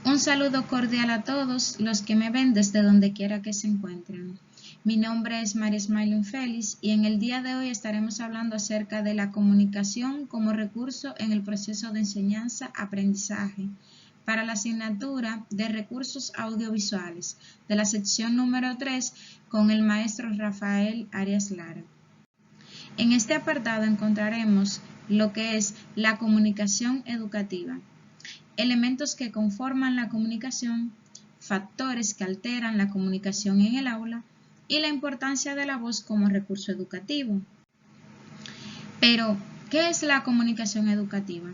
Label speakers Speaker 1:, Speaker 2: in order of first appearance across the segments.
Speaker 1: Un saludo cordial a todos los que me ven desde donde quiera que se encuentren. Mi nombre es María Smiling Félix y en el día de hoy estaremos hablando acerca de la comunicación como recurso en el proceso de enseñanza-aprendizaje para la asignatura de recursos audiovisuales de la sección número 3 con el maestro Rafael Arias Lara. En este apartado encontraremos lo que es la comunicación educativa, elementos que conforman la comunicación, factores que alteran la comunicación en el aula y la importancia de la voz como recurso educativo. Pero, ¿qué es la comunicación educativa?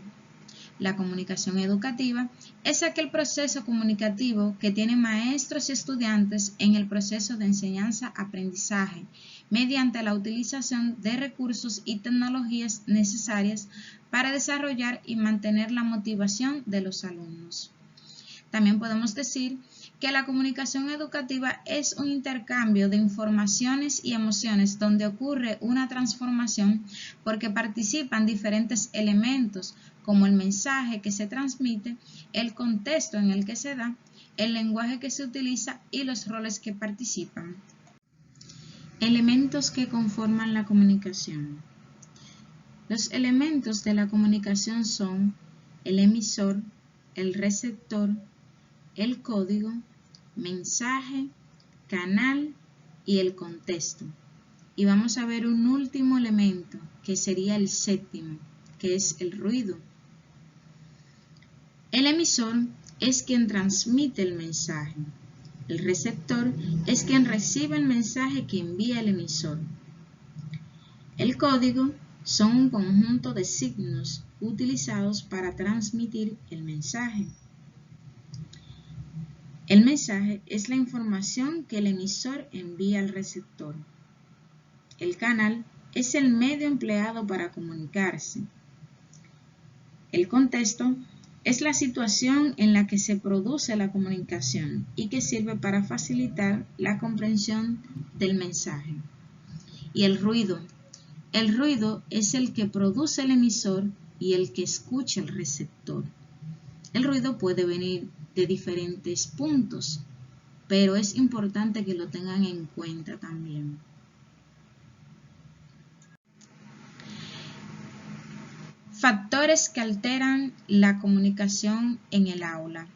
Speaker 1: La comunicación educativa es aquel proceso comunicativo que tienen maestros y estudiantes en el proceso de enseñanza-aprendizaje mediante la utilización de recursos y tecnologías necesarias para desarrollar y mantener la motivación de los alumnos. También podemos decir que la comunicación educativa es un intercambio de informaciones y emociones donde ocurre una transformación porque participan diferentes elementos como el mensaje que se transmite, el contexto en el que se da, el lenguaje que se utiliza y los roles que participan. Elementos que conforman la comunicación. Los elementos de la comunicación son el emisor, el receptor, el código, mensaje, canal y el contexto. Y vamos a ver un último elemento que sería el séptimo, que es el ruido. El emisor es quien transmite el mensaje. El receptor es quien recibe el mensaje que envía el emisor. El código son un conjunto de signos utilizados para transmitir el mensaje. El mensaje es la información que el emisor envía al receptor. El canal es el medio empleado para comunicarse. El contexto es la situación en la que se produce la comunicación y que sirve para facilitar la comprensión del mensaje. Y el ruido. El ruido es el que produce el emisor y el que escucha el receptor. El ruido puede venir de diferentes puntos, pero es importante que lo tengan en cuenta también. Factores que alteran la comunicación en el aula.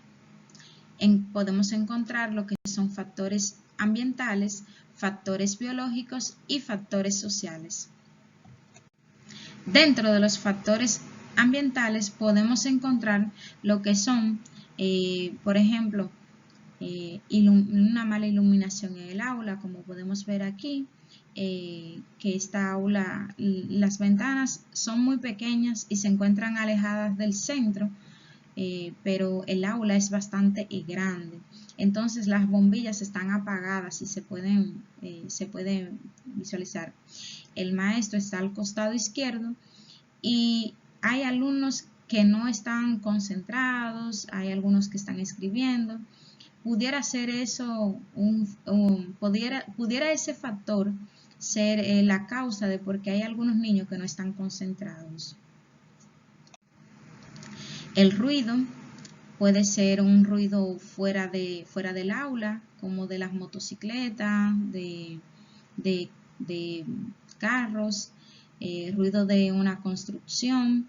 Speaker 1: Podemos encontrar lo que son factores ambientales, factores biológicos y factores sociales. Dentro de los factores ambientales podemos encontrar lo que son, por ejemplo, una mala iluminación en el aula, como podemos ver aquí, que esta aula, las ventanas son muy pequeñas y se encuentran alejadas del centro, pero el aula es bastante grande. Entonces las bombillas están apagadas y se pueden visualizar. El maestro está al costado izquierdo y hay alumnos que no están concentrados, hay algunos que están escribiendo. Pudiera ser eso, pudiera ese factor ser la causa de por qué hay algunos niños que no están concentrados. El ruido puede ser un ruido fuera del aula, como de las motocicletas, de carros, ruido de una construcción,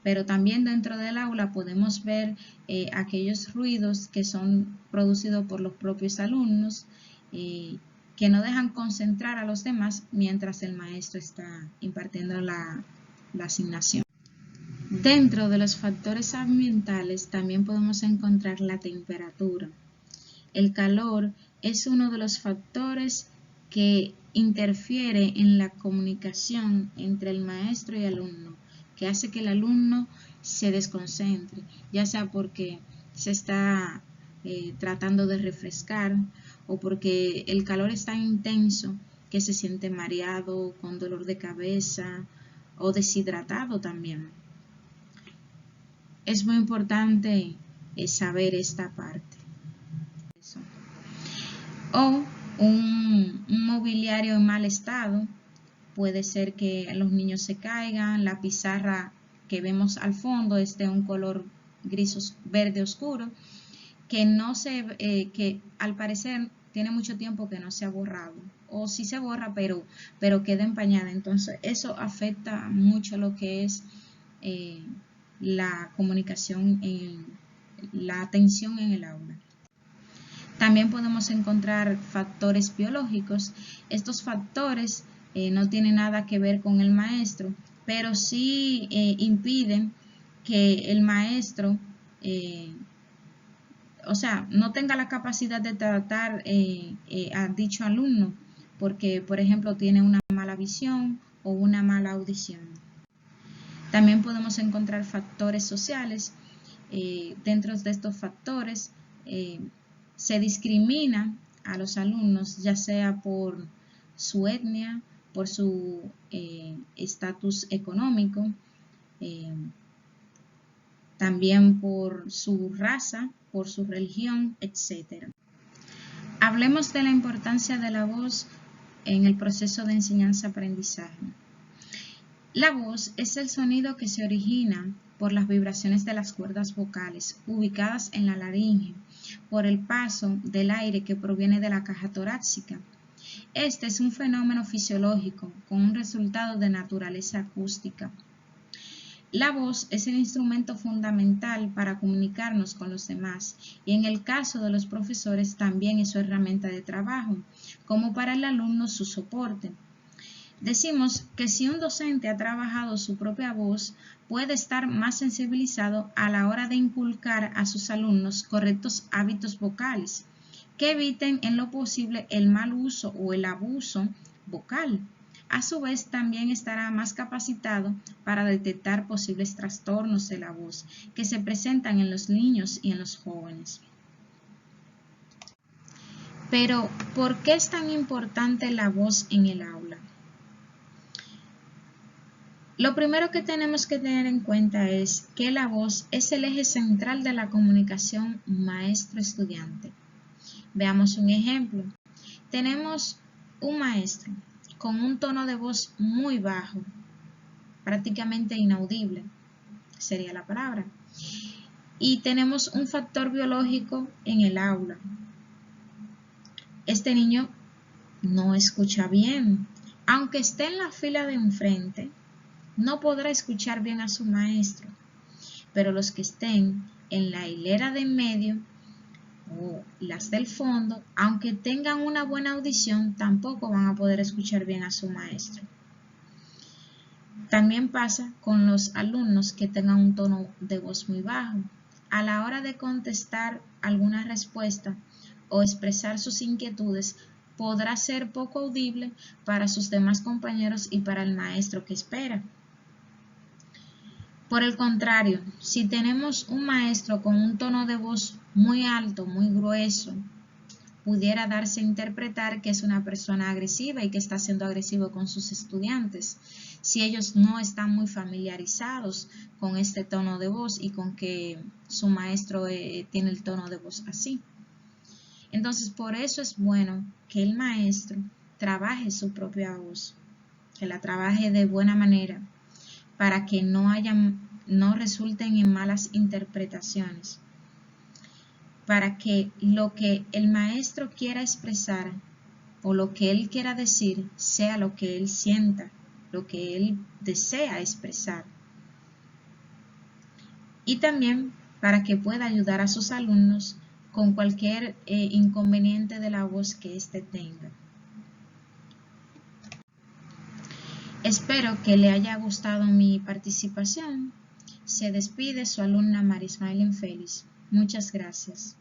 Speaker 1: pero también dentro del aula podemos ver aquellos ruidos que son producidos por los propios alumnos, que no dejan concentrar a los demás mientras el maestro está impartiendo la asignación. Dentro de los factores ambientales también podemos encontrar la temperatura. El calor es uno de los factores que interfiere en la comunicación entre el maestro y el alumno, que hace que el alumno se desconcentre, ya sea porque se está tratando de refrescar o porque el calor es tan intenso que se siente mareado, con dolor de cabeza o deshidratado también. Es muy importante saber esta parte. O un mobiliario en mal estado, puede ser que los niños se caigan, la pizarra que vemos al fondo es de un color verde oscuro que al parecer tiene mucho tiempo que no se ha borrado, o sí se borra, pero queda empañada. Entonces eso afecta mucho lo que es la comunicación, la atención en el aula. También podemos encontrar factores biológicos. Estos factores no tienen nada que ver con el maestro, pero sí impiden que el maestro no tenga la capacidad de tratar a dicho alumno, porque, por ejemplo, tiene una mala visión o una mala audición. También podemos encontrar factores sociales. Dentro de estos factores se discrimina a los alumnos, ya sea por su etnia, por su estatus económico, también por su raza, por su religión, etc. Hablemos de la importancia de la voz en el proceso de enseñanza-aprendizaje. La voz es el sonido que se origina por las vibraciones de las cuerdas vocales ubicadas en la laringe, por el paso del aire que proviene de la caja torácica. Este es un fenómeno fisiológico con un resultado de naturaleza acústica. La voz es el instrumento fundamental para comunicarnos con los demás y en el caso de los profesores también es su herramienta de trabajo, como para el alumno su soporte. Decimos que si un docente ha trabajado su propia voz, puede estar más sensibilizado a la hora de inculcar a sus alumnos correctos hábitos vocales, que eviten en lo posible el mal uso o el abuso vocal. A su vez, también estará más capacitado para detectar posibles trastornos de la voz que se presentan en los niños y en los jóvenes. Pero, ¿por qué es tan importante la voz en el aula? Lo primero que tenemos que tener en cuenta es que la voz es el eje central de la comunicación maestro-estudiante. Veamos un ejemplo. Tenemos un maestro con un tono de voz muy bajo, prácticamente inaudible, sería la palabra. Y tenemos un factor biológico en el aula. Este niño no escucha bien. Aunque esté en la fila de enfrente, no podrá escuchar bien a su maestro. Pero los que estén en la hilera de en medio o las del fondo, aunque tengan una buena audición, tampoco van a poder escuchar bien a su maestro. También pasa con los alumnos que tengan un tono de voz muy bajo. A la hora de contestar alguna respuesta o expresar sus inquietudes, podrá ser poco audible para sus demás compañeros y para el maestro que espera. Por el contrario, si tenemos un maestro con un tono de voz muy alto, muy grueso, pudiera darse a interpretar que es una persona agresiva y que está siendo agresivo con sus estudiantes, si ellos no están muy familiarizados con este tono de voz y con que su maestro tiene el tono de voz así. Entonces, por eso es bueno que el maestro trabaje su propia voz, que la trabaje de buena manera, para que no resulten en malas interpretaciones, para que lo que el maestro quiera expresar o lo que él quiera decir sea lo que él sienta, lo que él desea expresar. Y también para que pueda ayudar a sus alumnos con cualquier inconveniente de la voz que éste tenga. Espero que le haya gustado mi participación. Se despide su alumna Marismailin Félix. Muchas gracias.